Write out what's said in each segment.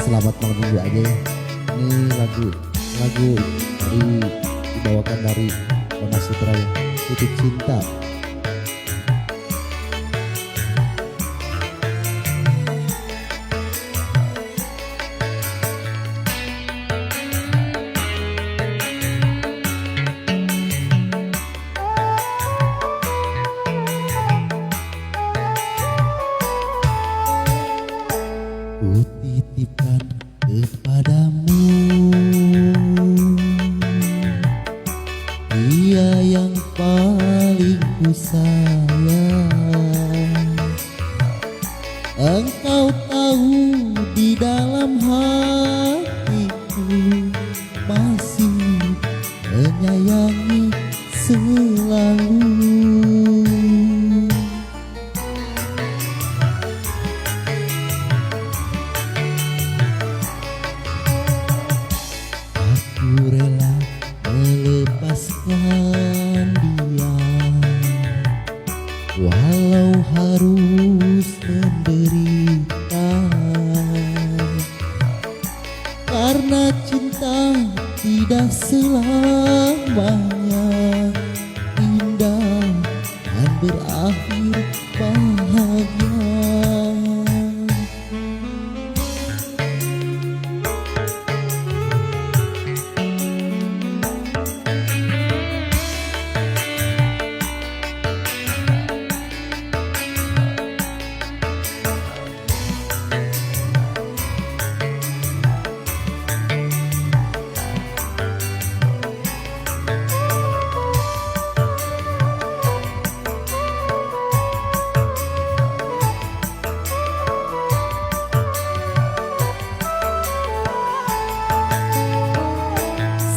Selamat malam minggu aja ya. Ini lagu dibawakan dari Mona Sutra ya. Titip Cinta. Ku titipkan kepadamu dia yang paling ku sayang. Engkau tahu di dalam hatiku masih menyayangi selalu. Aku rela melepaskan dia, walau harus menderita, karena cinta tidak selamanya indah dan berakhir bahagia.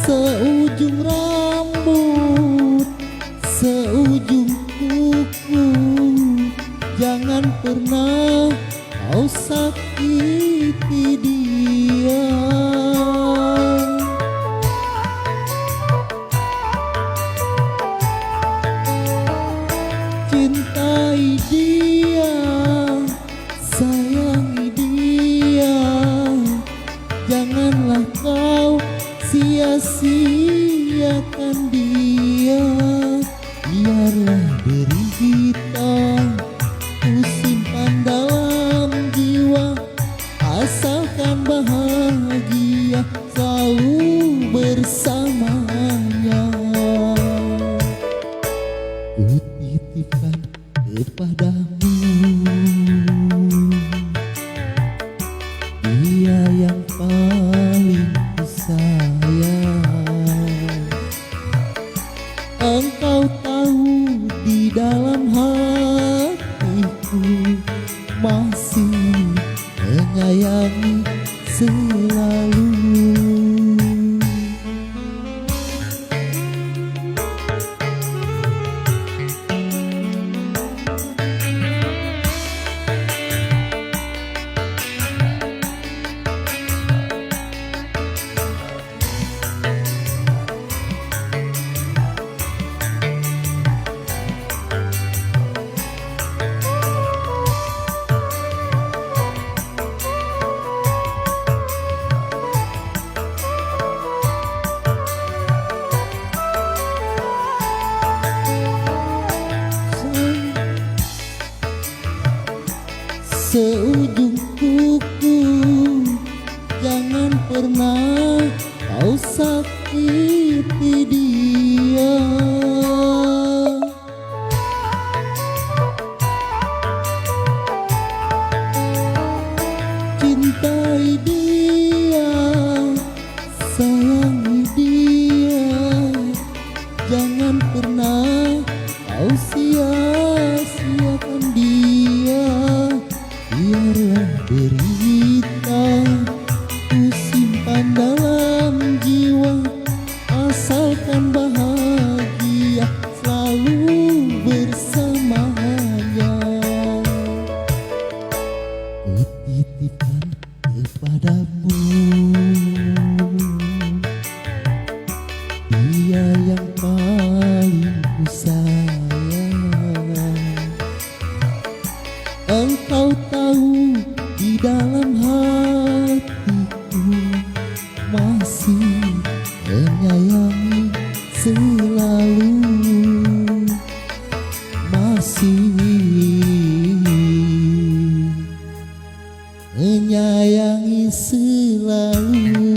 Seujung rambut, seujung kuku, jangan pernah kau sakiti dia. Cintai dia, sayangi dia, janganlah kau sia-siakan dia. Biarlah derita ku simpan dalam jiwa, asalkan bahagia selalu bersamanya. Ku titipkan kepadamu dia yang paling ku sayang. Engkau tahu di dalam hatiku masih menyayangi selalu. Seujung kuku, jangan pernah kau sakiti dia. Cintai dia, sayangi dia, jangan pernah kau sia-siakan dia. Biarlah derita ku simpan dalam jiwa, asalkan bahagia selalu bersamanya. Ku titipkan kepadamu dia yang paling ku sayang. Engkau tahu di dalam hatiku masih menyayangi selalu, masih menyayangi selalu.